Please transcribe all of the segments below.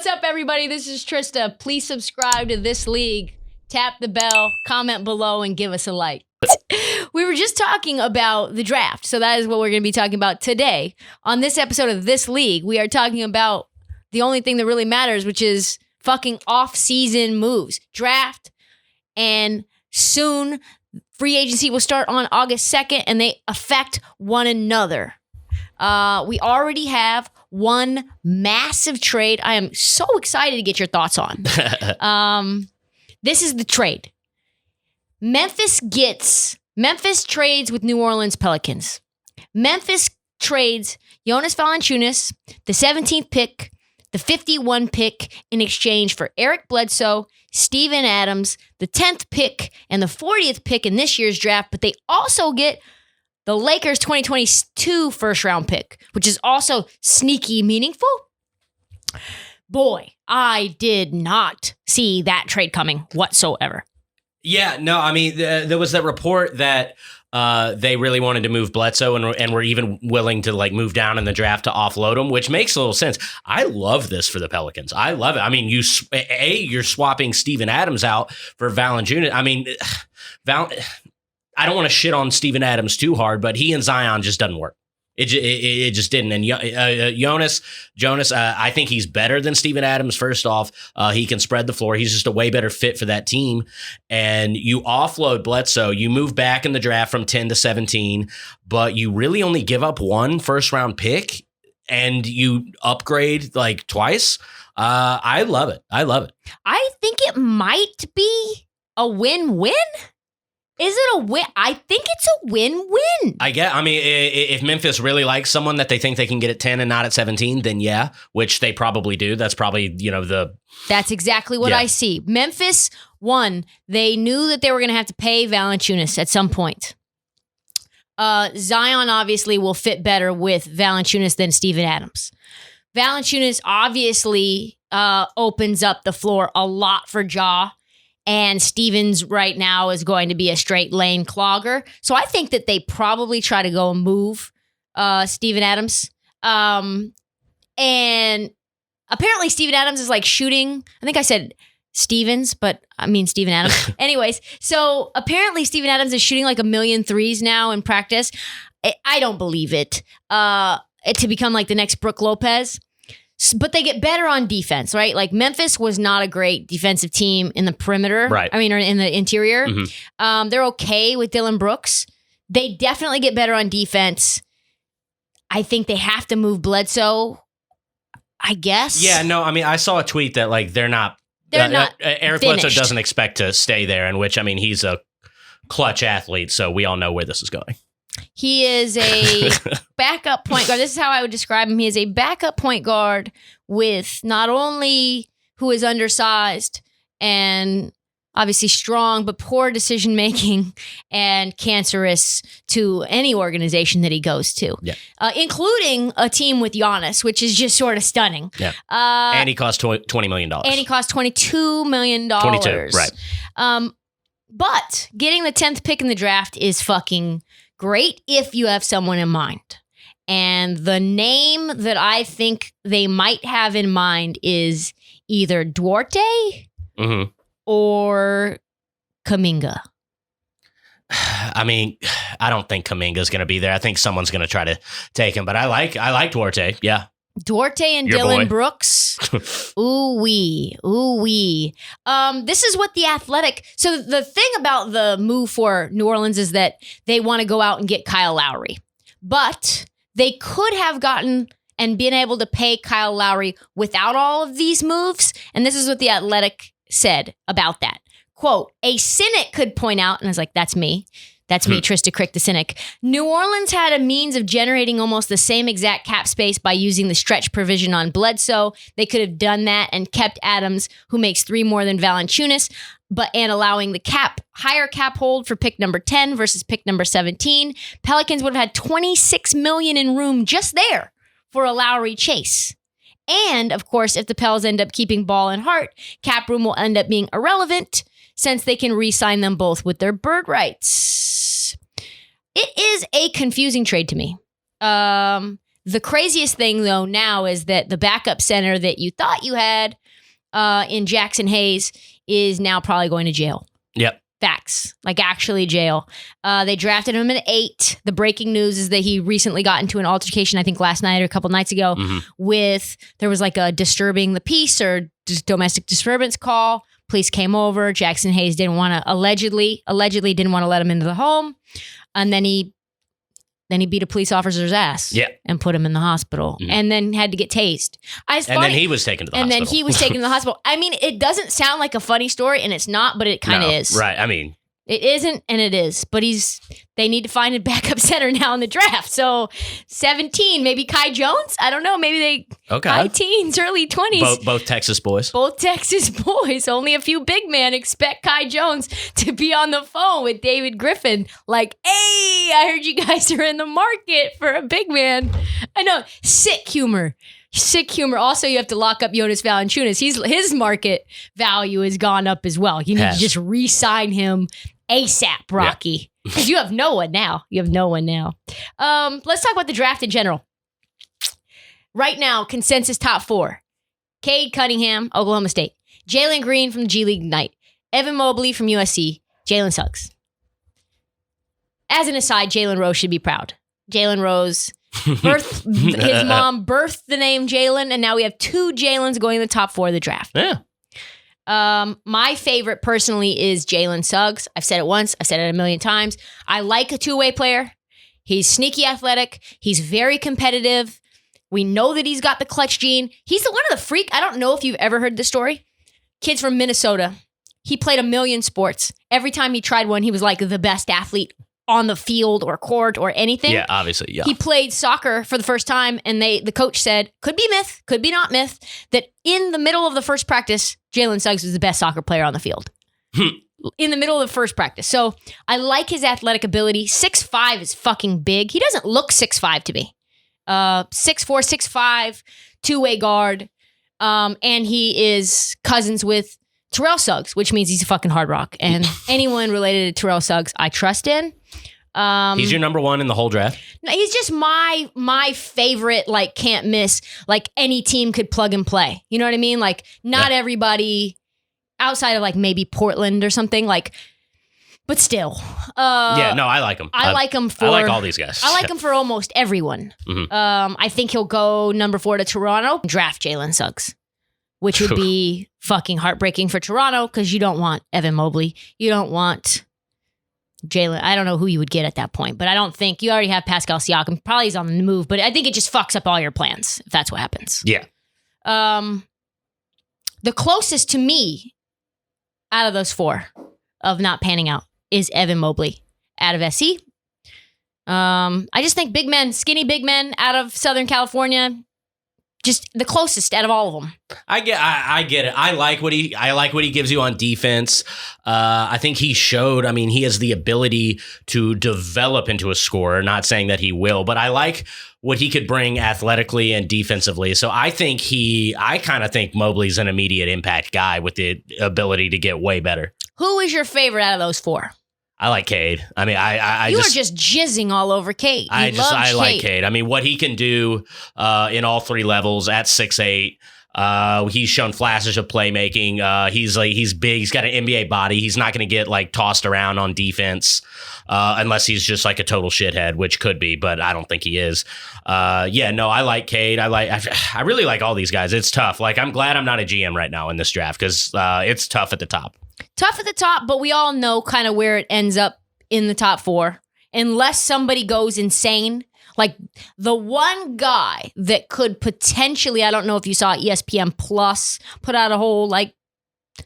What's up, everybody? This is Trysta. Please subscribe to This League. Tap the bell, comment below, and give us a like. We were just talking about the draft, so that is what we're going to be talking about today. On this episode of This League, we are talking about the only thing that really matters, which is fucking off-season moves. Draft, and soon free agency will start on August 2nd, and they affect one another. We already have one massive trade I am so excited to get your thoughts on. This is the trade. Memphis trades with New Orleans Pelicans. Memphis trades Jonas Valanciunas, the 17th pick, the 51 pick in exchange for Eric Bledsoe, Steven Adams, the 10th pick, and the 40th pick in this year's draft, but they also get the Lakers 2022 first round pick, which is also sneaky meaningful. Boy, I did not see that trade coming whatsoever. Yeah, no, I mean, there was that report that they really wanted to move Bledsoe and were even willing to like move down in the draft to offload him, which makes a little sense. I love this for the Pelicans. I love it. I mean, you're swapping Steven Adams out for Valanciunas. I mean, I don't want to shit on Steven Adams too hard, but he and Zion just doesn't work. It just didn't. And Jonas, I think he's better than Steven Adams. First off, he can spread the floor. He's just a way better fit for that team. And you offload Bledsoe. You move back in the draft from 10 to 17, but you really only give up one first round pick and you upgrade like twice. I love it. I love it. I think it might be a win-win. Is it a win? I think it's a win-win. I mean, if Memphis really likes someone that they think they can get at 10 and not at 17, then yeah, which they probably do. That's probably, That's exactly what I see. Memphis, one, they knew that they were going to have to pay Valanciunas at some point. Zion obviously will fit better with Valanciunas than Steven Adams. Valanciunas obviously opens up the floor a lot for Ja. And Stevens right now is going to be a straight lane clogger. So I think that they probably try to go and move Steven Adams. And apparently Steven Adams is like shooting. I think I said Stevens, but I mean Steven Adams. Anyways, so apparently Steven Adams is shooting like 1 million threes now in practice. I don't believe it. To become like the next Brook Lopez. But they get better on defense, right? Like Memphis was not a great defensive team in the perimeter. Right. I mean, or in the interior. Mm-hmm. They're okay with Dylan Brooks. They definitely get better on defense. I think they have to move Bledsoe, I guess. Yeah, no, I mean, I saw a tweet that like they're not Eric Bledsoe doesn't expect to stay there, in which, I mean, he's a clutch athlete, so we all know where this is going. He is a backup point guard. This is how I would describe him. He is a backup point guard with not only who is undersized and obviously strong, but poor decision making and cancerous to any organization that he goes to, including a team with Giannis, which is just sort of stunning. Yeah, and he cost $20 million. And he cost $22 million. 22, right. But getting the 10th pick in the draft is fucking great if you have someone in mind. And the name that I think they might have in mind is either Duarte or Kuminga. I mean, I don't think Kuminga's going to be there. I think someone's going to try to take him, but I like Duarte. Yeah. Duarte and Your Dylan boy. Brooks. Ooh-wee. This is what the Athletic... So the thing about the move for New Orleans is that they want to go out and get Kyle Lowry. But they could have gotten and been able to pay Kyle Lowry without all of these moves. And this is what the Athletic said about that. Quote, a cynic could point out, and I was like, that's me. That's me, Trysta Krick, the cynic. New Orleans had a means of generating almost the same exact cap space by using the stretch provision on Bledsoe. They could have done that and kept Adams, who makes 3 more than Valanciunas, and allowing the higher cap hold for pick number 10 versus pick number 17. Pelicans would have had $26 million in room just there for a Lowry chase. And, of course, if the Pels end up keeping Ball and Hart, cap room will end up being irrelevant since they can re-sign them both with their bird rights. It is a confusing trade to me. The craziest thing, though, now is that the backup center that you thought you had in Jackson Hayes is now probably going to jail. Yep. Facts. Like, actually jail. They drafted him at 8. The breaking news is that he recently got into an altercation, I think last night or a couple nights ago, there was like a disturbing the peace or domestic disturbance call. Police came over. Jackson Hayes didn't want to, allegedly didn't want to let him into the home. And then he beat a police officer's ass and put him in the hospital and then had to get tased. Then he was taken to the hospital. I mean, it doesn't sound like a funny story, and it's not, but it kind of is. Right. I mean, it isn't, and it is. But they need to find a backup center now in the draft. So 17, maybe Kai Jones? I don't know. Maybe high teens, early 20s. Both Texas boys. Both Texas boys. Only a few big men expect Kai Jones to be on the phone with David Griffin. Like, hey, I heard you guys are in the market for a big man. I know. Sick humor. Also, you have to lock up Jonas Valanciunas. His market value has gone up as well. You need to just re-sign him ASAP, Rocky. Because you have no one now. Let's talk about the draft in general. Right now, consensus top 4. Cade Cunningham, Oklahoma State. Jalen Green from the G League Ignite. Evan Mobley from USC. Jalen Suggs. As an aside, Jalen Rose should be proud. Jalen Rose... his mom birthed the name Jalen, and now we have 2 Jalens going in the top 4 of the draft. Yeah. My favorite personally is Jalen Suggs. I've said it once. I've said it a million times. I like a two-way player. He's sneaky athletic. He's very competitive. We know that he's got the clutch gene. He's one of the freak. I don't know if you've ever heard this story. Kid's from Minnesota. He played a million sports. Every time he tried one, he was like the best athlete on the field or court or anything. Yeah, obviously, yeah. He played soccer for the first time, and the coach said, could be myth, could be not myth, that in the middle of the first practice, Jalen Suggs was the best soccer player on the field. In the middle of the first practice. So I like his athletic ability. 6'5" is fucking big. He doesn't look 6'5" to me. 6'4", 6'5", two-way guard. And he is cousins with Terrell Suggs, which means he's a fucking hard rock. And anyone related to Terrell Suggs, I trust in. He's your number 1 in the whole draft? No, he's just my favorite, like, can't miss. Like, any team could plug and play. You know what I mean? Like, not everybody outside of, like, maybe Portland or something, like, but still. I like him. I like him for... I like all these guys. I like him for almost everyone. I think he'll go number 4 to Toronto, draft Jalen Suggs, which would be fucking heartbreaking for Toronto because you don't want Evan Mobley. You don't want Jalen. I don't know who you would get at that point, but I don't think you already have Pascal Siakam. Probably he's on the move, but I think it just fucks up all your plans if that's what happens. Yeah. The closest to me out of those 4 of not panning out is Evan Mobley out of SC. I just think big men, skinny big men out of Southern California, just the closest out of all of them. I get it. I like what he gives you on defense. I think he showed, he has the ability to develop into a scorer, not saying that he will, but I like what he could bring athletically and defensively. So I kind of think Mobley's an immediate impact guy with the ability to get way better. Who is your favorite out of those 4? I like Cade. You are just jizzing all over Cade. I like Cade. What he can do in all 3 levels at 6'8". He's shown flashes of playmaking. He's big. He's got an NBA body. He's not going to get like tossed around on defense unless he's just like a total shithead, which could be, but I don't think he is. I like Cade. I really like all these guys. It's tough. Like, I'm glad I'm not a GM right now in this draft because it's tough at the top. Tough at the top, but we all know kind of where it ends up in the top 4. Unless somebody goes insane. Like, the one guy that could potentially, I don't know if you saw ESPN Plus put out a whole, like,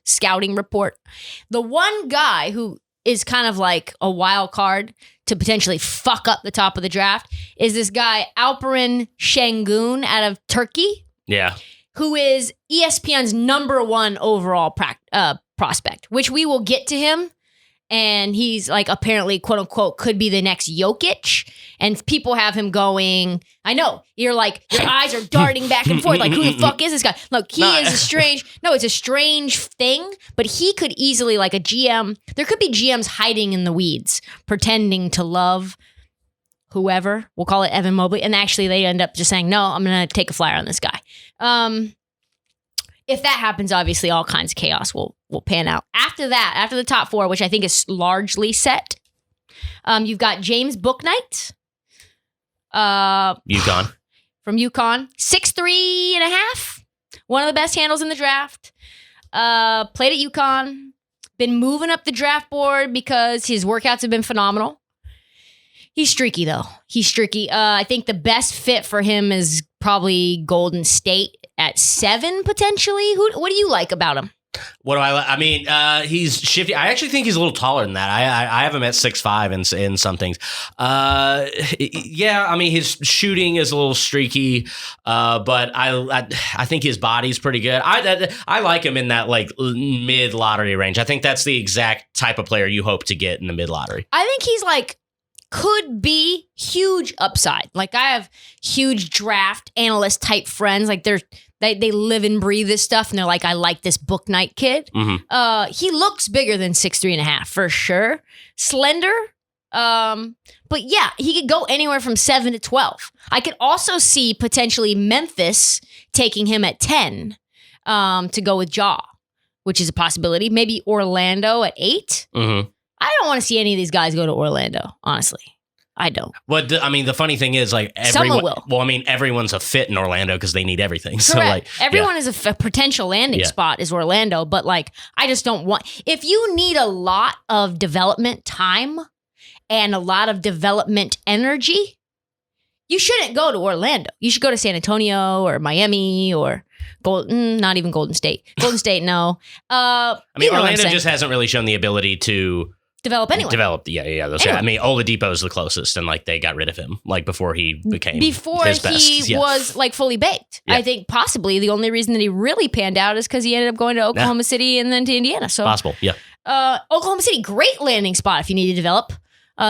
scouting report. The one guy who is kind of like a wild card to potentially fuck up the top of the draft is this guy, Alperen Şengün out of Turkey. Yeah. Who is ESPN's number 1 overall prospect, which we will get to him. And he's like apparently, quote unquote, could be the next Jokic. And people have him going, I know, you're like, your eyes are darting back and forth. Like, who the fuck is this guy? Look, it's a strange thing, but he could easily, like a GM, there could be GMs hiding in the weeds, pretending to love whoever. We'll call it Evan Mobley. And actually, they end up just saying, no, I'm going to take a flyer on this guy. If that happens, obviously, all kinds of chaos will pan out. After that, after the top 4, which I think is largely set, you've got James Bouknight. UConn. From UConn. 6'3.5". One of the best handles in the draft. Played at UConn. Been moving up the draft board because his workouts have been phenomenal. He's streaky, though. He's streaky. I think the best fit for him is probably Golden State at 7, potentially. What do you like about him? What do I like? I mean, he's shifty. I actually think he's a little taller than that. I have him at 6'5" in some things. Yeah, I mean, his shooting is a little streaky, but I think his body's pretty good. I like him in that like mid lottery range. I think that's the exact type of player you hope to get in the mid lottery. I think he's like could be huge upside. Like I have huge draft analyst type friends. Like they live and breathe this stuff, and they're like, I like this Bouknight kid. Mm-hmm. He looks bigger than 6'3.5" for sure. Slender. But yeah, he could go anywhere from 7 to 12. I could also see potentially Memphis taking him at 10 to go with Ja, which is a possibility. Maybe Orlando at 8. Mm-hmm. I don't want to see any of these guys go to Orlando, honestly. I don't. But I mean, the funny thing is, like, someone will. Well, I mean, everyone's a fit in Orlando because they need everything. Correct. So, like, everyone is a potential landing spot is Orlando, but like, I just don't want. If you need a lot of development time and a lot of development energy, you shouldn't go to Orlando. You should go to San Antonio or Miami or not even Golden State. Golden State, no. I mean, Orlando just hasn't really shown the ability to develop anyone. Yeah. Anyway. I mean, Oladipo is the closest, and like they got rid of him like before he became his best. He was like fully baked. Yeah. I think possibly the only reason that he really panned out is because he ended up going to Oklahoma City and then to Indiana. So possible, yeah. Oklahoma City, great landing spot if you need to develop.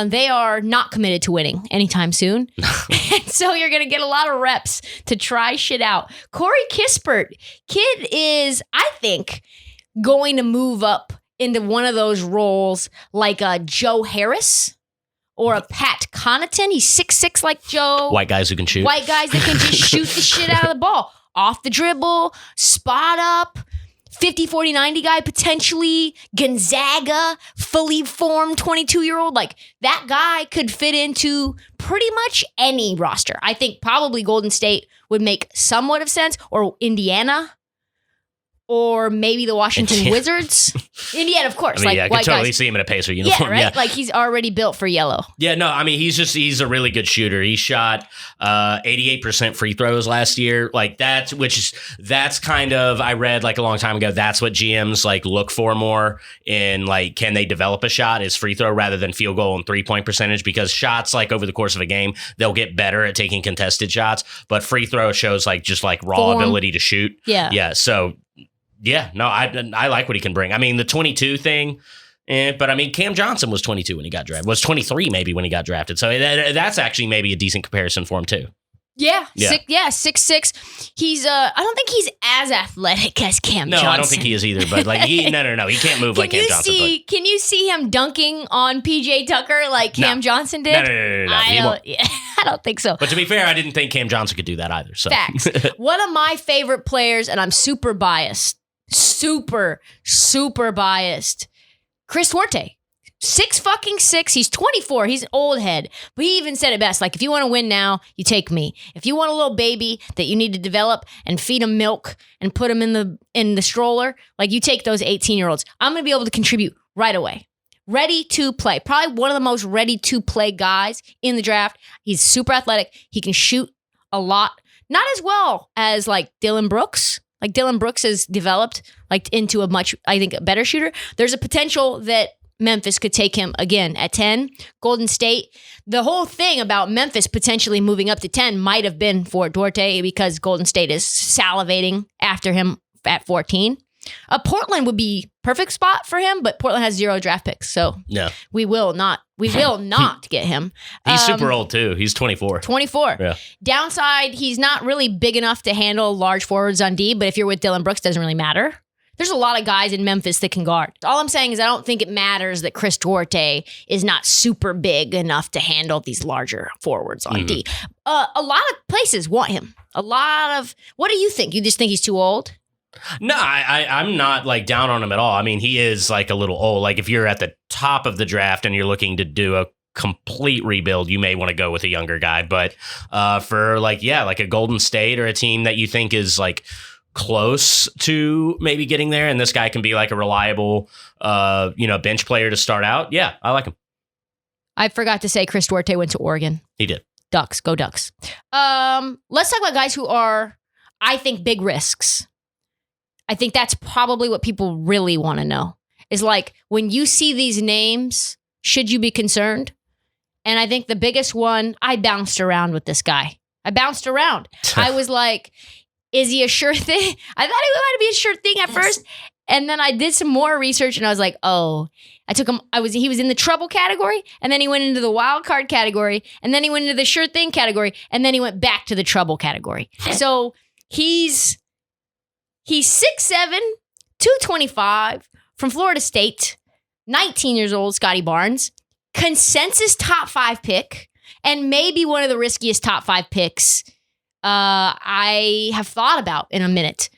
They are not committed to winning anytime soon. And so you're going to get a lot of reps to try shit out. Corey Kispert, kid is, I think, going to move up into one of those roles like a Joe Harris or a Pat Connaughton. He's 6'6" like Joe. White guys who can shoot. White guys that can just shoot the shit out of the ball. Off the dribble, spot up. 50, 40, 90 guy, potentially. Gonzaga, fully formed 22-year-old. Like, that guy could fit into pretty much any roster. I think probably Golden State would make somewhat of sense, or Indiana, or maybe the Washington Wizards. Indiana, of course. I mean, I could totally see him in a Pacer uniform. Yeah, right? Yeah. Like, he's already built for yellow. Yeah, no, I mean, he's a really good shooter. He shot 88% free throws last year. Like, that's kind of, I read like a long time ago, that's what GMs like look for more in like, can they develop a shot is free throw rather than field goal and 3-point percentage, because shots like over the course of a game, they'll get better at taking contested shots, but free throw shows like just like raw ability to shoot. Yeah. Yeah. So, yeah, no, I like what he can bring. I mean, the 22 thing, but I mean, Cam Johnson was 22 when he got drafted. Was 23 maybe when he got drafted. So that's actually maybe a decent comparison for him too. Yeah, 6'6". He's I don't think he's as athletic as Cam Johnson. No, I don't think he is either. But like, no, he can't move like Cam Johnson. Can you see him dunking on PJ Tucker like Cam Johnson did? No. I don't think so. But to be fair, I didn't think Cam Johnson could do that either. So. Facts. One of my favorite players, and I'm super biased, super biased, Chris Duarte. 6'6". He's 24. He's an old head. But he even said it best. Like, if you want to win now, you take me. If you want a little baby that you need to develop and feed him milk and put him in the stroller, like, you take those 18-year-olds. I'm going to be able to contribute right away. Ready to play. Probably one of the most ready to play guys in the draft. He's super athletic. He can shoot a lot. Not as well as like Dylan Brooks. Like, Dylan Brooks has developed like into a much, I think, a better shooter. There's a potential that Memphis could take him again at 10. Golden State, the whole thing about Memphis potentially moving up to 10 might have been for Duarte because Golden State is salivating after him at 14. Portland would be perfect spot for him, but Portland has 0 draft picks, so we will not get him. He's super old too. He's 24. 24. Yeah. Downside, he's not really big enough to handle large forwards on D, but if you're with Dylan Brooks, doesn't really matter There's a lot of guys in Memphis that can guard. All I'm saying is I don't think it matters that Chris Duarte is not super big enough to handle these larger forwards on D. A lot of places want him. What do you think? You just think he's too old? No, I'm not like down on him at all. I mean, he is like a little old. Like if you're at the top of the draft and you're looking to do a complete rebuild, you may want to go with a younger guy. But for like a Golden State or a team that you think is like close to maybe getting there, and this guy can be like a reliable, bench player to start out. Yeah, I like him. I forgot to say Chris Duarte went to Oregon. He did. Ducks, go Ducks. Let's talk about guys who are, I think, big risks. I think that's probably what people really want to know. Is like, when you see these names, should you be concerned? And I think the biggest one, I bounced around with this guy. I was like, is he a sure thing? I thought he might be a sure thing at first. And then I did some more research and I was like, oh, I took him. He was in the trouble category, and then he went into the wild card category, and then he went into the sure thing category, and then he went back to the trouble category. So he's 6'7", 225 from Florida State, 19 years old, Scotty Barnes, consensus top 5 pick, and maybe one of the riskiest top 5 picks I have thought about in a minute.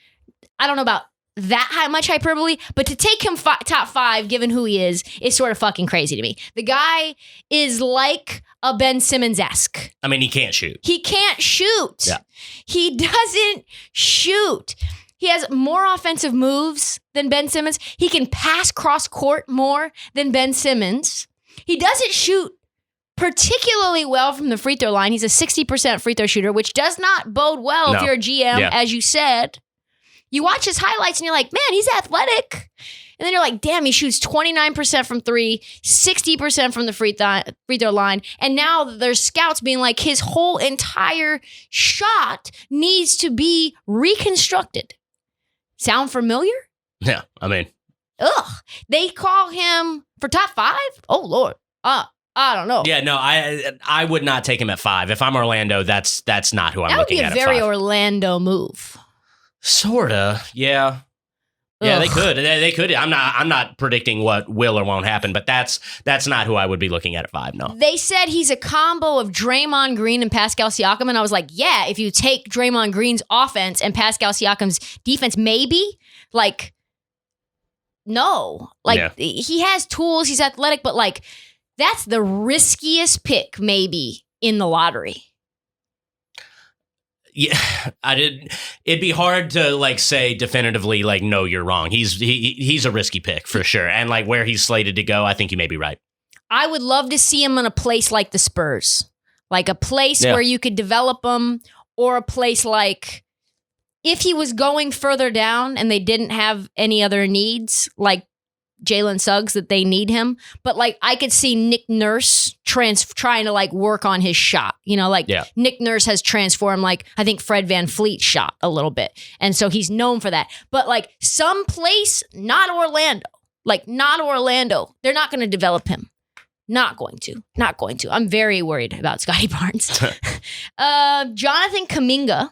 I don't know about that much hyperbole, but to take him top 5, given who he is sort of fucking crazy to me. The guy is like a Ben Simmons-esque. I mean, he can't shoot. Yeah. He doesn't shoot. He has more offensive moves than Ben Simmons. He can pass cross court more than Ben Simmons. He doesn't shoot particularly well from the free throw line. He's a 60% free throw shooter, which does not bode well if you're a GM, as you said. You watch his highlights and you're like, man, he's athletic. And then you're like, damn, he shoots 29% from 3, 60% from the free throw line. And now there's scouts being like, his whole entire shot needs to be reconstructed. Sound familiar? Yeah, I mean. Ugh. They call him for top 5? Oh, Lord. I don't know. Yeah, no, I would not take him at 5. If I'm Orlando, that's not who I'm looking at. That would be a very Orlando move. Sorta, yeah. Yeah, Ugh. they could. They could. I'm not predicting what will or won't happen, but that's not who I would be looking at 5, no. They said he's a combo of Draymond Green and Pascal Siakam, and I was like, yeah, if you take Draymond Green's offense and Pascal Siakam's defense, maybe. Like, no. Like, he has tools, he's athletic, but like, that's the riskiest pick maybe in the lottery. Yeah, it'd be hard to like say definitively like, no, you're wrong. He's a risky pick for sure. And like where he's slated to go, I think you may be right. I would love to see him in a place like the Spurs, like a place where you could develop him, or a place like if he was going further down and they didn't have any other needs, like Jalen Suggs, that they need him. But like I could see Nick Nurse trying to like work on his shot. You know, like Nick Nurse has transformed like I think Fred VanVleet shot a little bit. And so he's known for that. But like someplace, not Orlando. They're not going to develop him. Not going to. I'm very worried about Scotty Barnes. Jonathan Kuminga,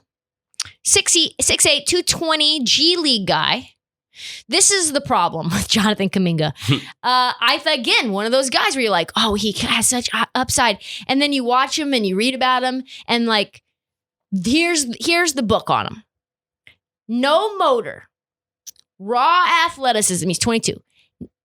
6'8", 220 G League guy. This is the problem with Jonathan Kuminga. Again, one of those guys where you're like, oh, he has such upside. And then you watch him and you read about him and like, here's the book on him. No motor, raw athleticism. He's 22.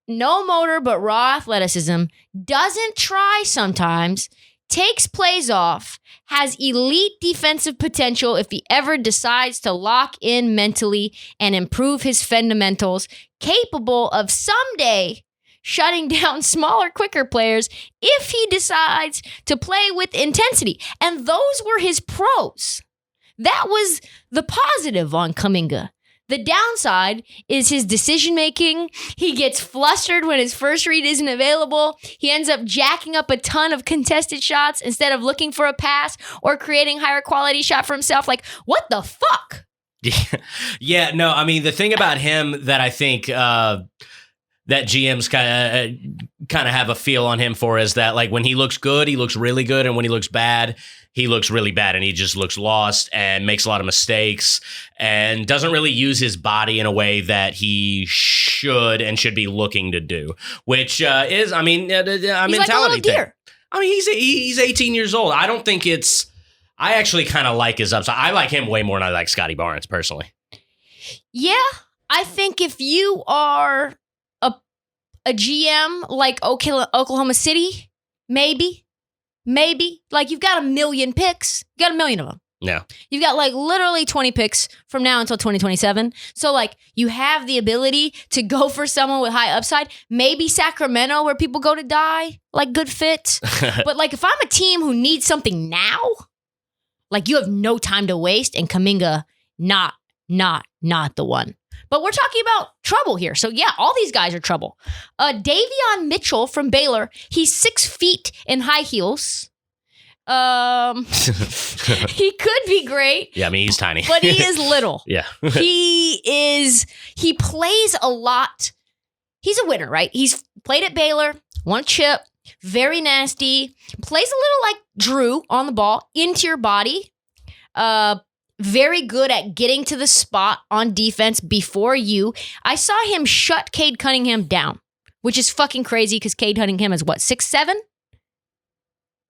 No motor, but raw athleticism. Doesn't try sometimes. Takes plays off. Has elite defensive potential if he ever decides to lock in mentally and improve his fundamentals. Capable of someday shutting down smaller, quicker players if he decides to play with intensity. And those were his pros. That was the positive on Kuminga. The downside is his decision-making. He gets flustered when his first read isn't available. He ends up jacking up a ton of contested shots instead of looking for a pass or creating higher quality shot for himself. Like, what the fuck? Yeah, no, I mean, the thing about him that I think that GMs kind of have a feel on him for, is that like when he looks good, he looks really good, and when he looks bad, he looks really bad, and he just looks lost and makes a lot of mistakes and doesn't really use his body in a way that he should be looking to do, which is, I mean, a He's mentality like a little thing. deer. I mean, he's 18 years old. I don't think I actually kind of like his upside. I like him way more than I like Scotty Barnes personally. Yeah, I think if you are a GM like Oklahoma City, maybe, like you've got 1 million picks. You got 1 million of them. No. You've got like literally 20 picks from now until 2027. So like you have the ability to go for someone with high upside. Maybe Sacramento, where people go to die, like good fit. But like if I'm a team who needs something now, like you have no time to waste, and Kuminga, not the one. But we're talking about trouble here. So yeah, all these guys are trouble. Davion Mitchell from Baylor. He's 6 feet in high heels. He could be great. Yeah, I mean, he's tiny. But he is little. Yeah. He plays a lot. He's a winner, right? He's played at Baylor, won chip, very nasty. Plays a little like Drew on the ball, into your body. Very good at getting to the spot on defense before you. I saw him shut Cade Cunningham down, which is fucking crazy because Cade Cunningham is what, 6'7"?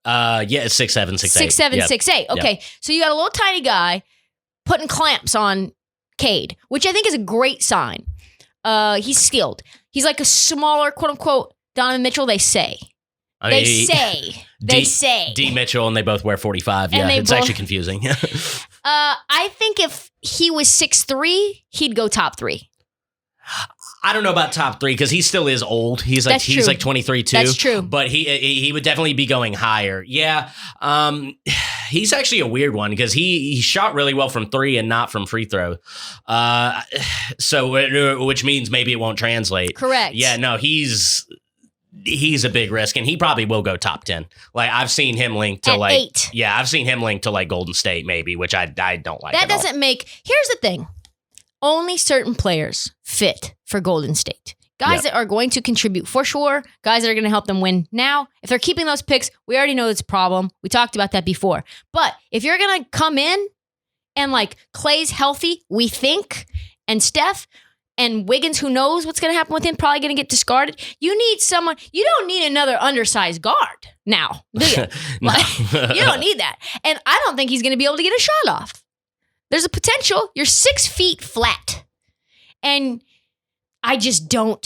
Yeah, it's 6'7", 6'8". 6'7", Yep. 6'8". Okay, Yep. So you got a little tiny guy putting clamps on Cade, which I think is a great sign. He's skilled. He's like a smaller, quote unquote, Donovan Mitchell. They say. They say. D Mitchell, and they both wear 45. And Yeah, it's both- actually confusing. I think if he was 6'3", he'd go top 3. I don't know about top 3 because he still is old. He's like That's true. 23 too. That's true. But he would definitely be going higher. Yeah. He's actually a weird one because he shot really well from 3 and not from free throw. So which means maybe it won't translate. Correct. Yeah. No, he's a big risk, and he probably will go top 10. Like I've seen him linked to At 8. Yeah, I've seen him linked to like Golden State maybe, which I don't like. That at all. doesn't make. Here's the thing. Only certain players fit for Golden State. Guys that are going to contribute for sure. Guys that are going to help them win now. If they're keeping those picks, we already know it's a problem. We talked about that before. But if you're going to come in and like Clay's healthy, we think, and Steph and Wiggins, who knows what's going to happen with him, probably going to get discarded. You need someone. You don't need another undersized guard now, do you? You don't need that. And I don't think he's going to be able to get a shot off. There's a potential. You're 6 feet flat. And I just don't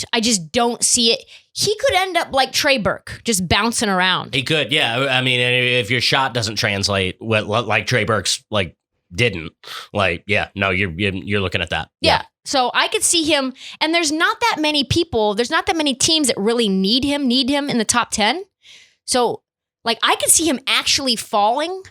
see it. He could end up like Trey Burke, just bouncing around. He could, yeah. I mean, if your shot doesn't translate, like Trey Burke's like didn't, like, yeah, no, you're looking at that. Yeah. So I could see him, and there's not that many people, there's not that many teams that really need him in the top 10. So like I could see him actually falling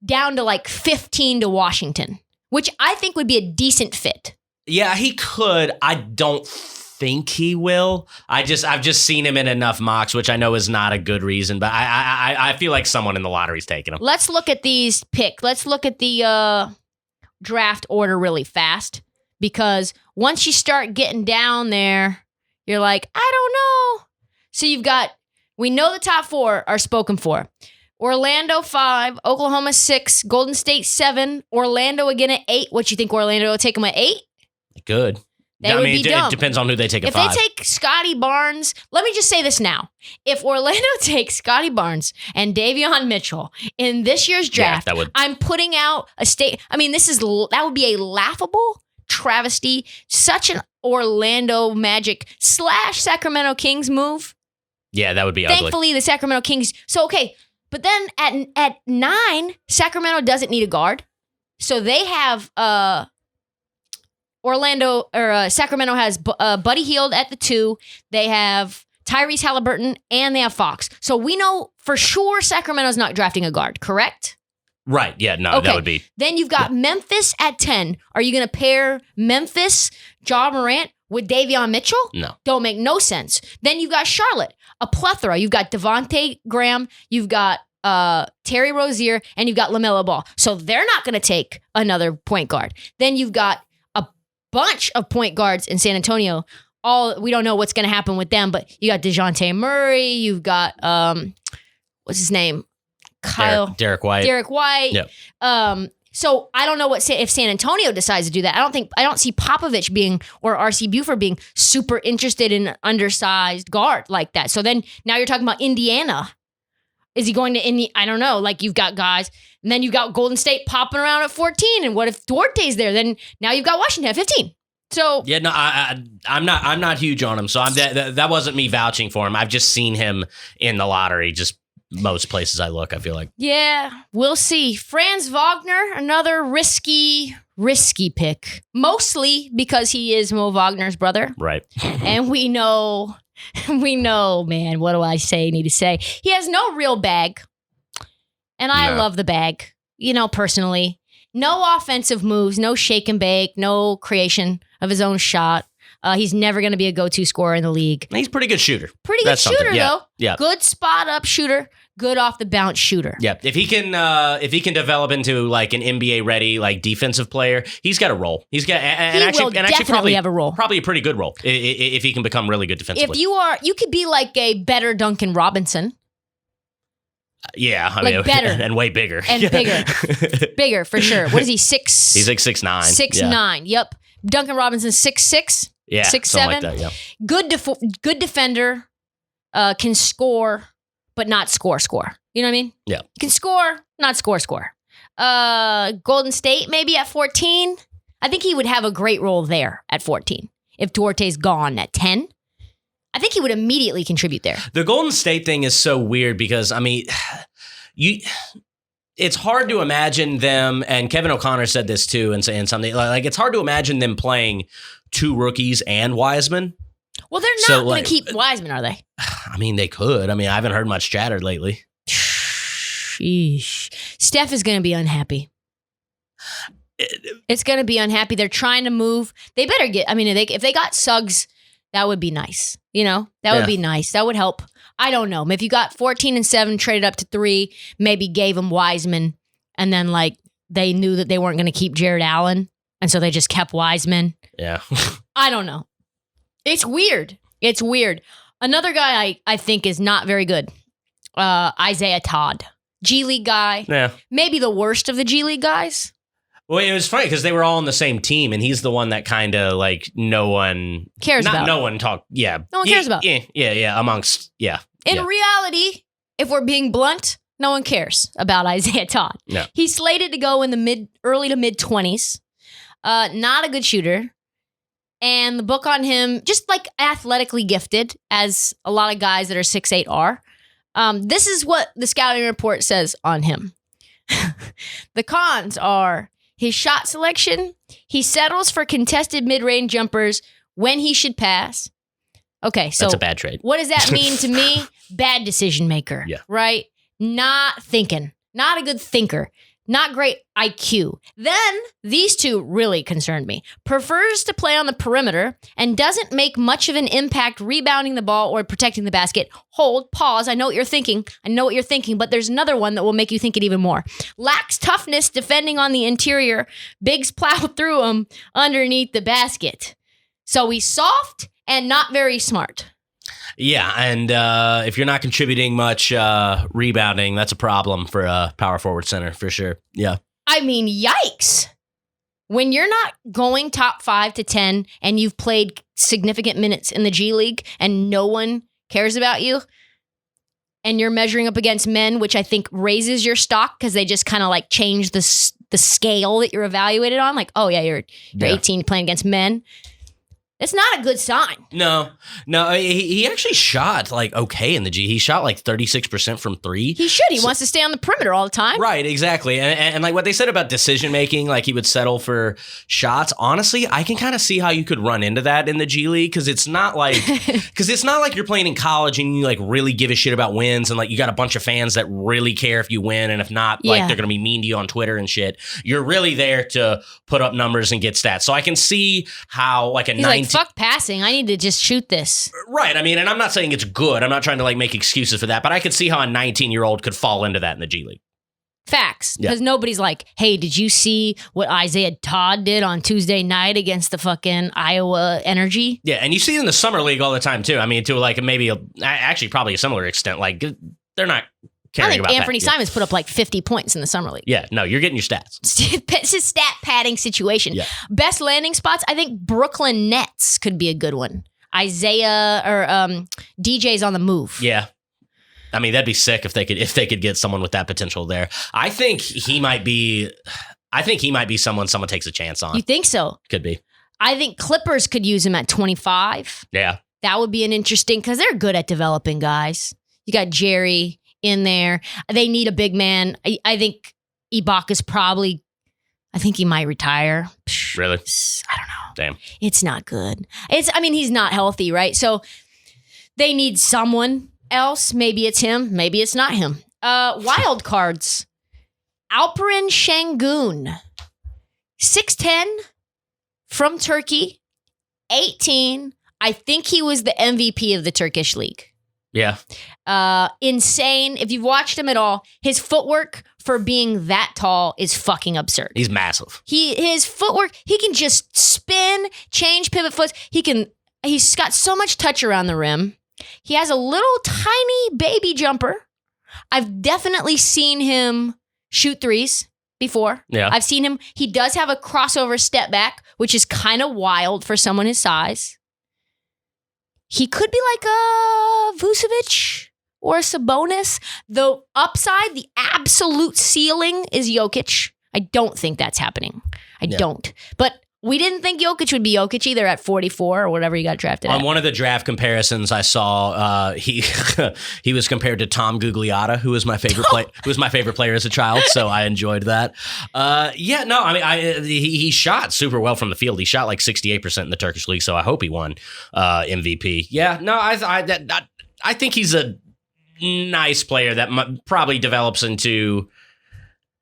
down to like 15 to Washington, which I think would be a decent fit. Yeah, he could. I don't think he will. I've just seen him in enough mocks, which I know is not a good reason, but I feel like someone in the lottery's taking him. Let's look at these picks. Let's look at the draft order really fast, because once you start getting down there, you're like, I don't know. So we know the top 4 are spoken for. Orlando 5, Oklahoma 6, Golden State 7, Orlando again at 8. What you think Orlando will take them at 8? Good. They would be dumb. It depends on who they take at If 5. they take Scotty Barnes, let me just say this now. If Orlando takes Scotty Barnes and Davion Mitchell in this year's draft, I'm putting out a state. I mean, that would be a laughable travesty. Such an Orlando Magic / Sacramento Kings move. Yeah, that would be ugly. Thankfully, the Sacramento Kings. So, okay. But then at 9, Sacramento doesn't need a guard. So they have Sacramento has Buddy Hield at the 2. They have Tyrese Halliburton, and they have Fox. So we know for sure Sacramento's not drafting a guard, correct? Right. Yeah, no, Okay. that would be. Then you've got Memphis at 10. Are you going to pair Memphis, Ja Morant with Davion Mitchell? No. Don't make no sense. Then you've got Charlotte, a plethora. You've got Devontae Graham, you've got Terry Rozier, and you've got LaMelo Ball. So they're not going to take another point guard. Then you've got a bunch of point guards in San Antonio. we don't know what's going to happen with them, but you got DeJounte Murray, you've got what's his name? Derek White. Yep. So I don't know if San Antonio decides to do that. I don't see Popovich being or R.C. Buford being super interested in an undersized guard like that. So then now you're talking about Indiana. Is he going to Indiana? I don't know. Like you've got guys, and then you've got Golden State popping around at 14. And what if Duarte's there? Then now you've got Washington at 15. So yeah, no, I'm not huge on him. So that wasn't me vouching for him. I've just seen him in the lottery, just most places I look, I feel like. Yeah, we'll see. Franz Wagner, another risky pick. Mostly because he is Mo Wagner's brother. Right. And we know, man, what do I need to say? He has no real bag. And I love the bag, personally. No offensive moves, no shake and bake, no creation of his own shot. He's never going to be a go-to scorer in the league. He's a pretty good shooter. That's shooter, though. Yeah. Good spot-up shooter. Good off-the-bounce shooter. Yeah. If he can develop into like an NBA-ready like defensive player, he's got a role. He's got definitely have a role. Probably a pretty good role if he can become really good defensively. If you could be like a better Duncan Robinson. Yeah, better and way bigger and bigger for sure. What is he? 6? He's like 6'9". 6'9". Yep. Duncan Robinson 6'6". Yeah, 6'7". like that, yeah. Good defender, can score, but not score. You know what I mean? Yeah. Can score, not score. Golden State maybe at 14. I think he would have a great role there at 14. If Duarte's gone at 10, I think he would immediately contribute there. The Golden State thing is so weird because, it's hard to imagine them, and Kevin O'Connor said this too, and saying something like it's hard to imagine them playing 2 rookies and Wiseman. Well, they're not going to keep Wiseman, are they? They could. I haven't heard much chatter lately. Sheesh. Steph is going to be unhappy. It's going to be unhappy. They're trying to move. They better get, if they got Suggs, that would be nice. That would be nice. That would help. I don't know. If you got 14 and 7, traded up to 3, maybe gave them Wiseman, and then they knew that they weren't going to keep Jared Allen, and so they just kept Wiseman. Yeah. I don't know. It's weird. Another guy I think is not very good. Isaiah Todd. G League guy. Yeah. Maybe the worst of the G League guys. Well, it was funny because they were all on the same team, and he's the one that kind of no one cares about. No one talk. Yeah. No one cares about. Yeah. Amongst. Yeah. In reality, if we're being blunt, no one cares about Isaiah Todd. No. He's slated to go in the early to mid 20s. Not a good shooter. And the book on him, just athletically gifted, as a lot of guys that are 6'8" are. This is what the scouting report says on him. The cons are his shot selection. He settles for contested mid-range jumpers when he should pass. Okay, so that's a bad trade. What does that mean to me? Bad decision maker. Yeah. Right? Not thinking. Not a good thinker. Not great IQ. Then, these two really concerned me. Prefers to play on the perimeter and doesn't make much of an impact rebounding the ball or protecting the basket. Hold, pause. I know what you're thinking, but there's another one that will make you think it even more. Lacks toughness defending on the interior. Bigs plow through him underneath the basket. So he's soft and not very smart. Yeah, and if you're not contributing much rebounding, that's a problem for a power forward center for sure. Yeah. Yikes. When you're not going top 5 to 10 and you've played significant minutes in the G League and no one cares about you, and you're measuring up against men, which I think raises your stock because they just kind of change the scale that you're evaluated on. You're 18 playing against men. It's not a good sign. No, he actually shot okay in the G. He shot 36% from 3. He should. He wants to stay on the perimeter all the time. Right, exactly. And what they said about decision making, he would settle for shots. Honestly, I can kind of see how you could run into that in the G League because it's not like you're playing in college and you really give a shit about wins and you got a bunch of fans that really care if you win, and if not, they're gonna be mean to you on Twitter and shit. You're really there to put up numbers and get stats. So I can see how a 19. Fuck passing. I need to just shoot this. Right. And I'm not saying it's good. I'm not trying to make excuses for that, but I could see how a 19-year-old could fall into that in the G League. Facts. Yeah. Because nobody's like, hey, did you see what Isaiah Todd did on Tuesday night against the fucking Iowa Energy? Yeah, and you see it in the summer league all the time, too. I mean, to like actually probably a similar extent. Like, they're not caring about that. I think Anthony Simons put up like 50 points in the summer league. Yeah, no, you're getting your stats. It's a stat padding situation. Yeah. Best landing spots, I think Brooklyn Nets could be a good one. Isaiah or DJ's on the move. Yeah. I mean, that'd be sick if they could get someone with that potential there. I think he might be someone takes a chance on. You think so? Could be. I think Clippers could use him at 25. Yeah. That would be an interesting, because they're good at developing guys. You got Jerry in there. They need a big man. I think Ibaka's probably, I think he might retire. Really? I don't know. Damn. It's not good. He's not healthy, right? So they need someone else. Maybe it's him. Maybe it's not him. Wild cards. Alperen Şengün. 6'10", from Turkey, 18. I think he was the MVP of the Turkish league. Yeah. Insane. If you've watched him at all, his footwork for being that tall is fucking absurd. He's massive. His footwork, he can just spin, change pivot foots. He's got so much touch around the rim. He has a little tiny baby jumper. I've definitely seen him shoot threes before. Yeah. I've seen him. He does have a crossover step back, which is kind of wild for someone his size. He could be like a Vucevic or a Sabonis. The upside, the absolute ceiling is Jokic. I don't think that's happening. I don't. But we didn't think Jokic would be Jokic either at 44 or whatever he got drafted On at. one of the draft comparisons I saw, he he was compared to Tom Gugliotta, who was my favorite player as a child. So I enjoyed that. He shot super well from the field. He shot like 68% in the Turkish league. So I hope he won MVP. Yeah, no, I think he's a nice player that probably develops into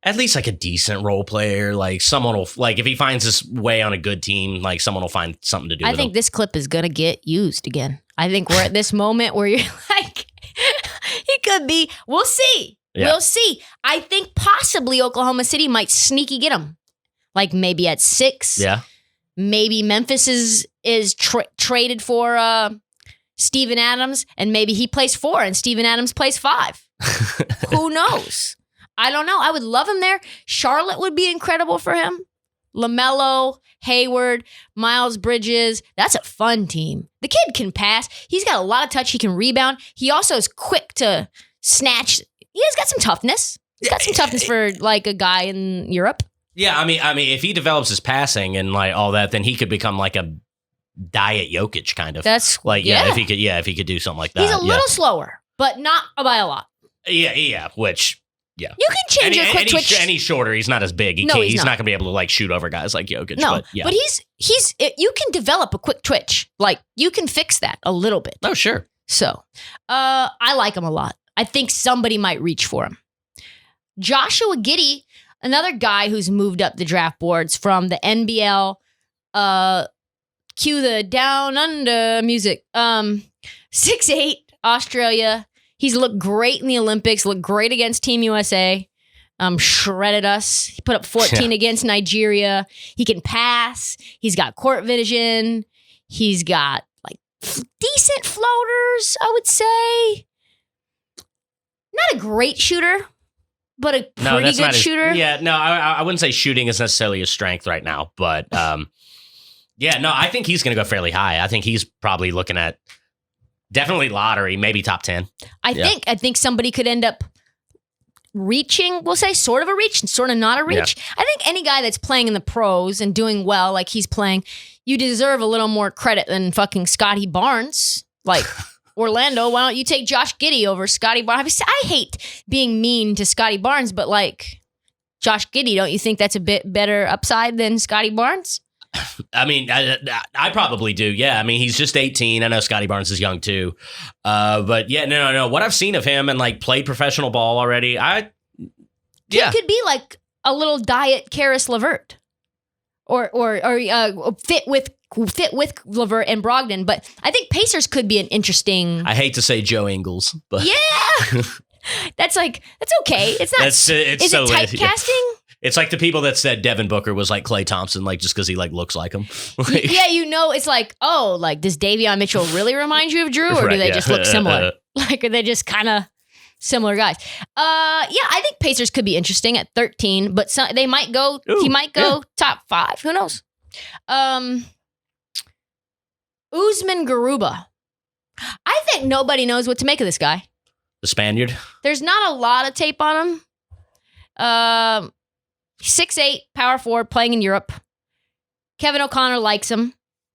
at least like a decent role player. Like someone will, like if he finds his way on a good team, like someone will find something to do with him. I think this clip is going to get used again. I think we're at this moment where you're like, he could be, we'll see. Yeah. We'll see. I think possibly Oklahoma City might sneaky get him. Like maybe at 6. Yeah. Maybe Memphis is traded for Steven Adams, and maybe he plays 4 and Steven Adams plays 5. Who knows? I don't know. I would love him there. Charlotte would be incredible for him. LaMelo, Hayward, Miles Bridges. That's a fun team. The kid can pass. He's got a lot of touch. He can rebound. He also is quick to snatch. He's got some toughness. He's got some toughness for like a guy in Europe. Yeah, I mean, if he develops his passing and like all that, then he could become like a diet Jokic kind of. That's like if he could do something like that. He's a little slower, but not by a lot. Yeah, which. Yeah, you can change your quick twitch. And he's shorter. He's not as big. He's not going to be able to like shoot over guys like Jokic. No, but, yeah. but you can develop a quick twitch. Like you can fix that a little bit. Oh, sure. So, I like him a lot. I think somebody might reach for him. Joshua Giddey, another guy who's moved up the draft boards from the NBL. Cue the down under music. 6'8", Australia. He's looked great in the Olympics, looked great against Team USA, shredded us. He put up 14 against Nigeria. He can pass. He's got court vision. He's got like decent floaters, I would say. Not a great shooter, but a pretty good shooter. I wouldn't say shooting is necessarily his strength right now, but I think he's going to go fairly high. I think he's probably looking at definitely lottery, maybe top 10. I think somebody could end up reaching, we'll say sort of a reach and sort of not a reach. Yeah. I think any guy that's playing in the pros and doing well like he's playing, you deserve a little more credit than fucking Scotty Barnes. Like, Orlando, why don't you take Josh Giddey over Scotty Barnes? I hate being mean to Scotty Barnes, but like, Josh Giddey, don't you think that's a bit better upside than Scotty Barnes? I mean, I probably do. Yeah. I mean, he's just 18. I know Scotty Barnes is young too. But yeah, no. What I've seen of him and like played professional ball already, he could be like a little diet Karis LeVert or fit with LeVert and Brogdon. But I think Pacers could be an interesting. I hate to say Joe Ingles, but yeah. That's okay. It's not. It's is so it typecasting? It's like the people that said Devin Booker was like Klay Thompson, like just because he like looks like him. Like, Yeah, it's like, oh, like does Davion Mitchell really remind you of Drew, or do they just look similar? Like, are they just kind of similar guys? I think Pacers could be interesting at 13, but they might go. He might go top 5. Who knows? Usman Garuba. I think nobody knows what to make of this guy. The Spaniard. There's not a lot of tape on him. 6'8", power forward, playing in Europe. Kevin O'Connor likes him.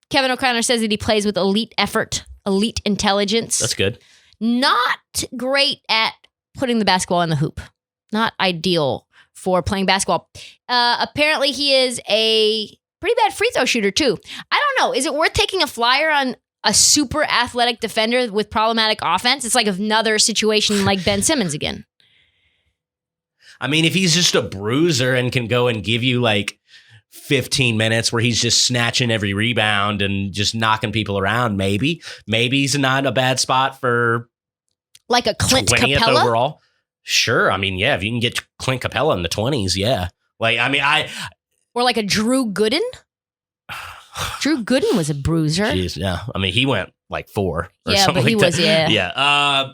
Kevin O'Connor says that he plays with elite effort, elite intelligence. That's good. Not great at putting the basketball in the hoop. Not ideal for playing basketball. Apparently, he is a pretty bad free throw shooter, too. I don't know. Is it worth taking a flyer on a super athletic defender with problematic offense? It's like another situation like Ben Simmons again. I mean, if he's just a bruiser and can go and give you like 15 minutes where he's just snatching every rebound and just knocking people around, maybe he's not a bad spot for like a Clint 20th Capella overall. Sure. I mean, yeah, if you can get Clint Capella in the 20s, yeah. Like, I mean, or like a Drew Gooden. Drew Gooden was a bruiser. Jeez, yeah. I mean, he went like 4 or something but he like was, that. yeah.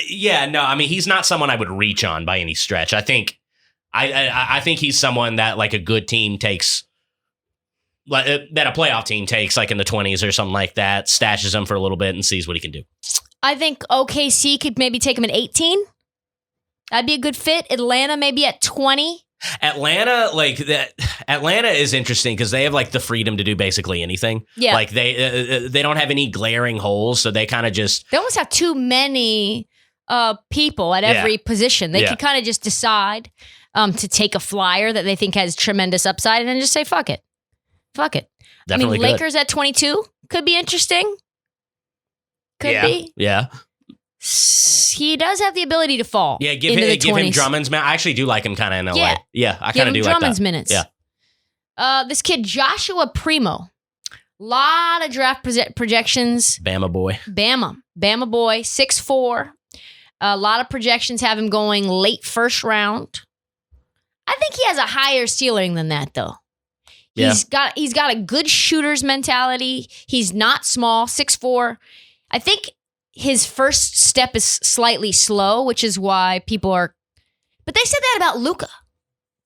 Yeah, no, I mean, he's not someone I would reach on by any stretch. I think he's someone that like a good team takes, that a playoff team takes like in the 20s or something like that, stashes him for a little bit and sees what he can do. I think OKC could maybe take him at 18. That'd be a good fit. Atlanta maybe at 20. Atlanta is interesting because they have like the freedom to do basically anything. Yeah. Like they don't have any glaring holes, so they kind of just. They almost have too many people at every position. They could kind of just decide to take a flyer that they think has tremendous upside and then just say, fuck it. Definitely I mean, Lakers at 22 could be interesting. Could be. Yeah. He does have the ability to fall. Yeah, give him Drummond's minutes. I actually do like him kind of in LA. Yeah, I kind of do like that. Drummond's minutes. Yeah. This kid, Joshua Primo. Lot of draft projections. Bama boy. Bama boy, 6'4". A lot of projections have him going late first round. I think he has a higher ceiling than that, though. He's got a good shooter's mentality. He's not small, 6'4". I think his first step is slightly slow, which is why people are. But they said that about Luka.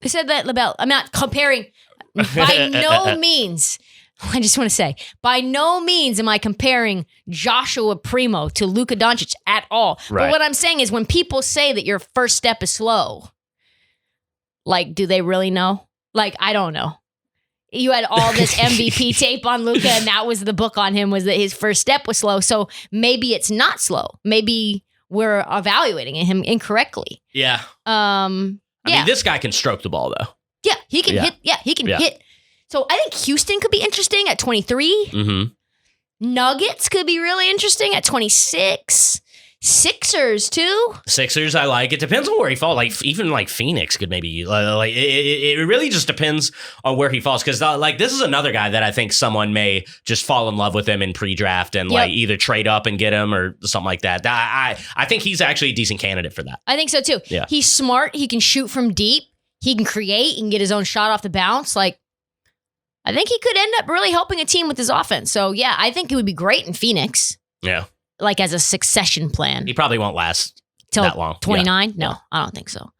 They said that about. I'm not comparing. By no means. I just want to say, by no means am I comparing Joshua Primo to Luka Doncic at all. Right. But what I'm saying is, when people say that your first step is slow, like, do they really know? Like, I don't know. You had all this MVP tape on Luka, and that was the book on him, was that his first step was slow. So maybe it's not slow. Maybe we're evaluating him incorrectly. Yeah. I mean, this guy can stroke the ball, though. Yeah, he can hit. Yeah, he can hit. So I think Houston could be interesting at 23. Mm-hmm. Nuggets could be really interesting at 26. Sixers too. Sixers, I like. It depends on where he falls. Like even like Phoenix could maybe it really just depends on where he falls. Because like this is another guy that I think someone may just fall in love with him in pre-draft and like either trade up and get him or something like that. I think he's actually a decent candidate for that. I think so too. Yeah. He's smart. He can shoot from deep. He can create. He can get his own shot off the bounce. Like, I think he could end up really helping a team with his offense. So yeah, I think it would be great in Phoenix. Yeah. Like as a succession plan. He probably won't last till that long. 29? Yeah. No, I don't think so.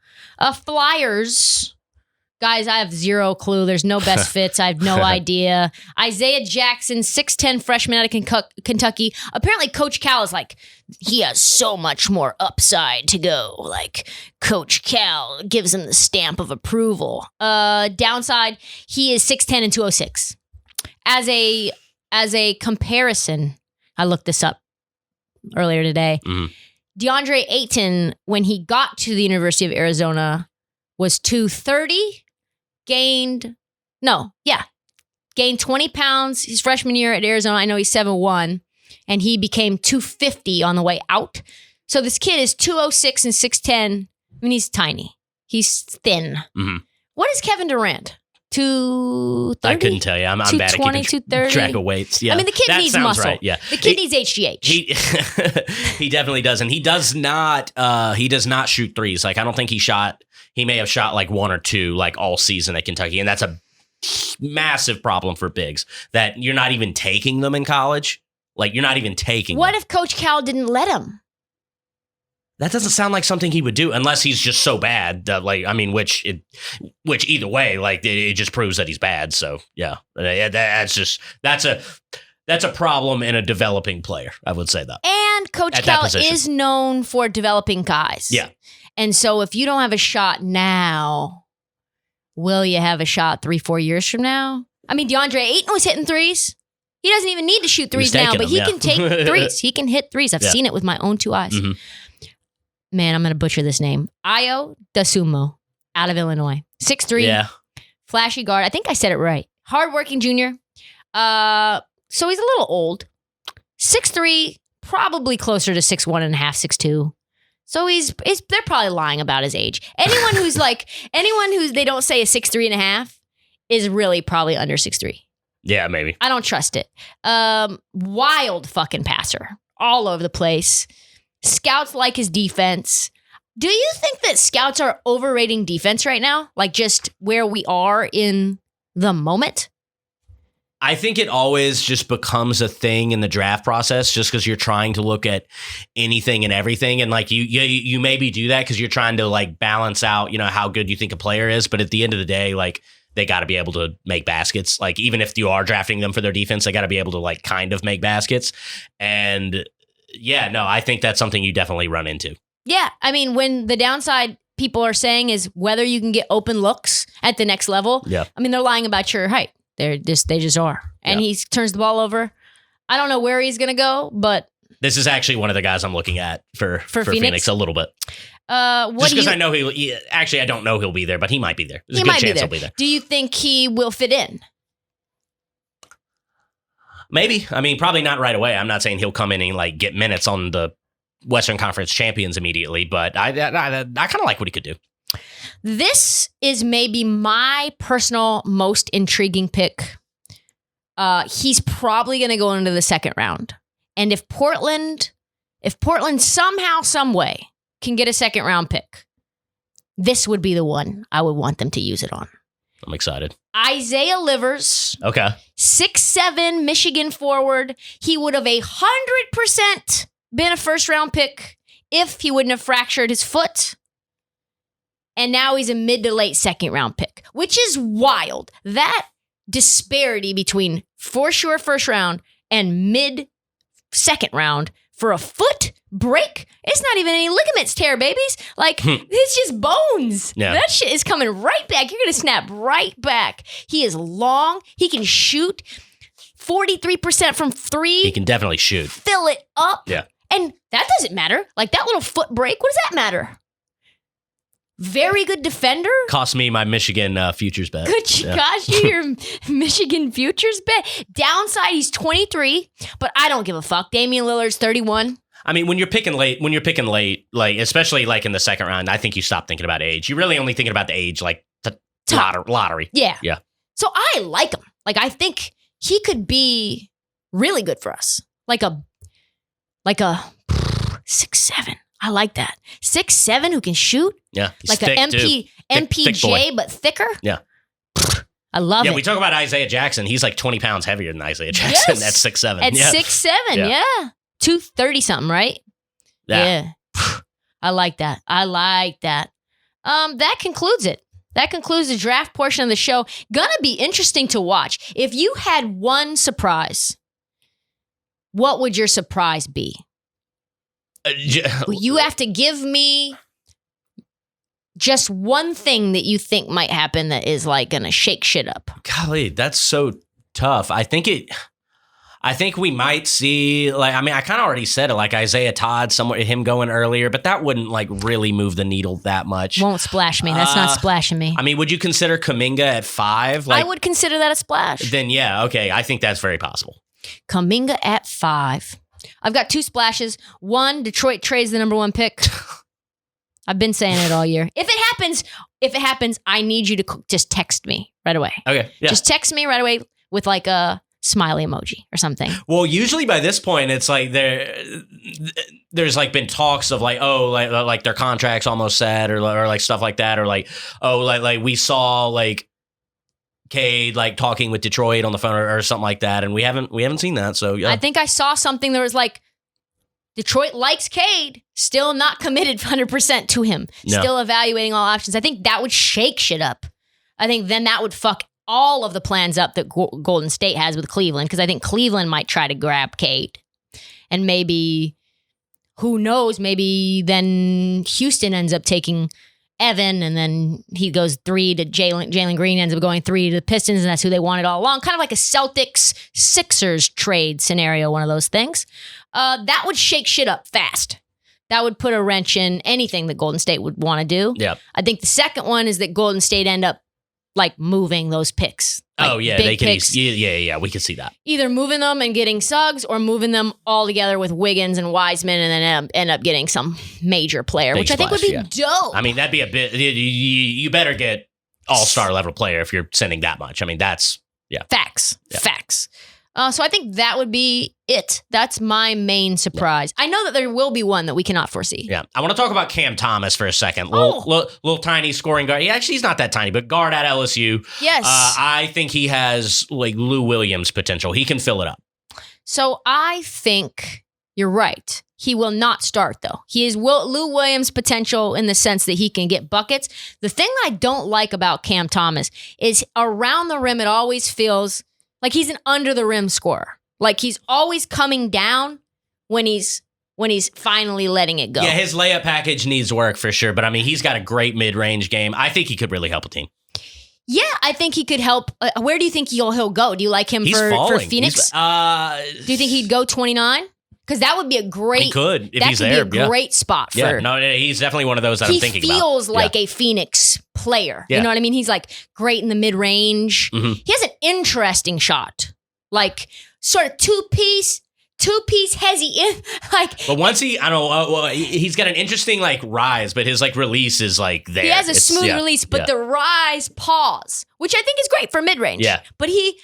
Flyers. Guys, I have zero clue. There's no best fits. I have no idea. Isaiah Jackson, 6'10", freshman out of Kentucky. Apparently, Coach Cal is like, he has so much more upside to go. Like, Coach Cal gives him the stamp of approval. Downside, he is 6'10" and 206. As a comparison, I looked this up earlier today. Mm-hmm. DeAndre Ayton, when he got to the University of Arizona, was 230. Gained 20 pounds his freshman year at Arizona. I know he's 7'1", and he became 250 on the way out. So this kid is 206 and 6'10". I mean, he's tiny. He's thin. Mm-hmm. What is Kevin Durant? 230? I couldn't tell you. I'm bad at keeping 230. track of weights. Yeah. I mean, the kid That needs sounds muscle. Right. Yeah. The kid needs HGH. He definitely doesn't. He does not shoot threes. Like, I don't think he may have shot like one or two like all season at Kentucky. And that's a massive problem for bigs, that you're not even taking them in college. Like, you're not even taking What them. if Coach Cal didn't let him? That doesn't sound like something he would do unless he's just so bad. Which either way, like, it just proves that he's bad. So yeah, that's a problem in a developing player. I would say that. And Coach At that Cal position. is known for developing guys. Yeah. And so if you don't have a shot now, will you have a shot 3-4 years from now? I mean, DeAndre Ayton was hitting threes. He doesn't even need to shoot threes now, but he can take threes. He can hit threes. I've seen it with my own two eyes. Mm-hmm. Man, I'm going to butcher this name. Ayo Dosunmu out of Illinois. 6'3". Yeah. Flashy guard. I think I said it right. Hardworking junior. So he's a little old. 6'3", probably closer to 6'1.5", 6'2". So they're probably lying about his age. Anyone who's they don't say is 6'3.5" is really probably under 6'3". Yeah, maybe. I don't trust it. Wild fucking passer. All over the place. Scouts like his defense. Do you think that scouts are overrating defense right now? Like, just where we are in the moment? I think it always just becomes a thing in the draft process just because you're trying to look at anything and everything. And like you maybe do that because you're trying to like balance out, how good you think a player is. But at the end of the day, like, they got to be able to make baskets. Like, even if you are drafting them for their defense, they got to be able to like kind of make baskets. And yeah, no, I think that's something you definitely run into. Yeah. I mean, when the downside people are saying is whether you can get open looks at the next level. Yeah. I mean, they're lying about your height. They just are. And he turns the ball over. I don't know where he's going to go, but this is actually one of the guys I'm looking at for Phoenix a little bit. Just because I know I don't know he'll be there, but he might be there. There's a good chance he'll be there. Do you think he will fit in? Maybe. I mean, probably not right away. I'm not saying he'll come in and like get minutes on the Western Conference champions immediately, but I kind of like what he could do. This is maybe my personal most intriguing pick. He's probably going to go into the second round. And if Portland somehow, some way can get a second round pick, this would be the one I would want them to use it on. I'm excited. Isaiah Livers. Okay. 6'7", Michigan forward. He would have 100% been a first round pick if he wouldn't have fractured his foot. And now he's a mid to late second round pick, which is wild. That disparity between for sure first round and mid second round for a foot break, it's not even any ligaments tear, babies. Like, it's just bones. Yeah. That shit is coming right back. You're going to snap right back. He is long. He can shoot 43% from three. He can definitely shoot. Fill it up. Yeah. And that doesn't matter. Like, that little foot break, what does that matter? Very good defender. Cost me my Michigan futures bet. Gosh, your Michigan futures bet. Downside, he's 23, but I don't give a fuck. Damian Lillard's 31. I mean, when you're picking late, like especially like in the second round, I think you stop thinking about age. You're really only thinking about the age, like the lottery. Yeah. Yeah. So I like him. Like, I think he could be really good for us. Like a 6'7". I like that. 6'7" who can shoot. Yeah. Like an MPJ, but thicker. Yeah. I love it. Yeah, we talk about Isaiah Jackson. He's like 20 pounds heavier than Isaiah Jackson at 6'7". At 6'7", yeah. 230 something, right? Yeah. I like that. That concludes it. That concludes the draft portion of the show. Gonna be interesting to watch. If you had one surprise, what would your surprise be? You have to give me just one thing that you think might happen that is like gonna shake shit up. Golly, that's so tough. I think we might see, like, I mean, I kind of already said it, like Isaiah Todd, him going earlier, but that wouldn't like really move the needle that much. Won't splash me. That's not splashing me. I mean, would you consider Kuminga at 5? Like, I would consider that a splash. Then yeah, okay. I think that's very possible. Kuminga at 5. I've got 2 splashes. 1, Detroit trades the number 1 pick. I've been saying it all year. If it happens, I need you to just text me right away. Okay. Yeah. Just text me right away with like a smiley emoji or something. Well, usually by this point, it's like there's like been talks of like, oh, like their contract's almost set or like stuff like that. Or like, oh, like we saw like Cade like talking with Detroit on the phone or something like that. And we haven't seen that. So yeah. I think I saw something that was like, Detroit likes Cade, still not committed 100% to him, still evaluating all options. I think that would shake shit up. I think then that would fuck all of the plans up that Golden State has with Cleveland, because I think Cleveland might try to grab Cade. And maybe, who knows, maybe then Houston ends up taking Evan, and then he goes 3 to Jalen Green ends up going 3 to the Pistons, and that's who they wanted all along. Kind of like a Celtics-Sixers trade scenario, one of those things. That would shake shit up fast. That would put a wrench in anything that Golden State would want to do. Yeah. I think the second one is that Golden State end up like moving those picks. Like they can. Picks. Yeah, we can see that. Either moving them and getting Suggs, or moving them all together with Wiggins and Wiseman, and then end up getting some major player, which I think would be dope. I mean, that'd be a bit. You better get all-star level player if you're sending that much. I mean, that's facts. Yeah. Facts. So I think that would be it. That's my main surprise. Yeah. I know that there will be one that we cannot foresee. Yeah. I want to talk about Cam Thomas for a second. Little tiny scoring guard. Actually, he's not that tiny, but guard at LSU. Yes. I think he has like Lou Williams potential. He can fill it up. So I think you're right. He will not start, though. He is Lou Williams potential in the sense that he can get buckets. The thing I don't like about Cam Thomas is around the rim, it always feels like he's an under the rim scorer. Like he's always coming down when he's finally letting it go. Yeah, his layup package needs work for sure. But I mean, he's got a great mid-range game. I think he could really help a team. Yeah, I think he could help. Where do you think he'll go? Do you like him for Phoenix? Do you think he'd go 29? Because that would be a great. He could if he's there. Be a great spot for. Yeah, no, he's definitely one of those that I'm thinking about. He feels like a Phoenix player. Yeah. You know what I mean? He's like great in the mid range. Mm-hmm. He has an interesting shot, like sort of two piece hezzy in like. But once he's got an interesting like rise, but his like release is like there. He has a smooth release, but the rise pause, which I think is great for mid range. Yeah, but he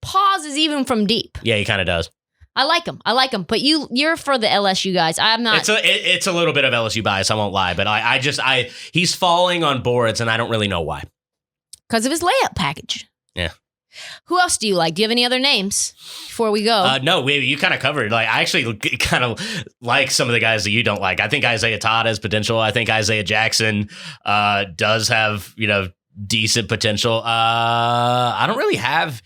pauses even from deep. Yeah, he kind of does. I like him. But you're for the LSU guys. I'm not. It's a little bit of LSU bias. I won't lie, but he's falling on boards, and I don't really know why. Because of his layup package. Yeah. Who else do you like? Do you have any other names before we go? No, you kind of covered. Like, I actually kind of like some of the guys that you don't like. I think Isaiah Todd has potential. I think Isaiah Jackson does have decent potential. I don't really have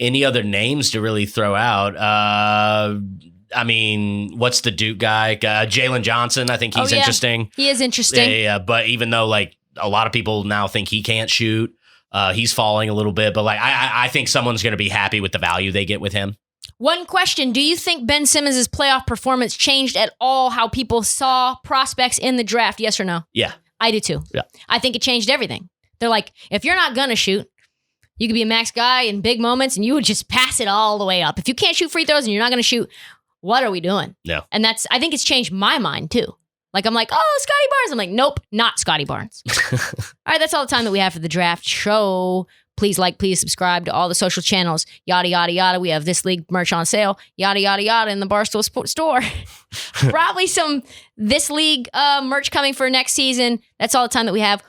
any other names to really throw out. I mean, what's the Duke guy? Jalen Johnson. I think he's interesting. He is interesting. Yeah. But even though like a lot of people now think he can't shoot, he's falling a little bit. But like, I think someone's going to be happy with the value they get with him. One question. Do you think Ben Simmons' playoff performance changed at all how people saw prospects in the draft? Yes or no? Yeah. I do too. Yeah. I think it changed everything. They're like, if you're not going to shoot, you could be a max guy in big moments and you would just pass it all the way up. If you can't shoot free throws and you're not going to shoot, what are we doing? No. And I think it's changed my mind too. Like, I'm like, oh, Scotty Barnes. I'm like, nope, not Scotty Barnes. All right, that's all the time that we have for the draft show. Please please subscribe to all the social channels. Yada, yada, yada. We have This League merch on sale. Yada, yada, yada in the Barstool store. Probably some This League merch coming for next season. That's all the time that we have.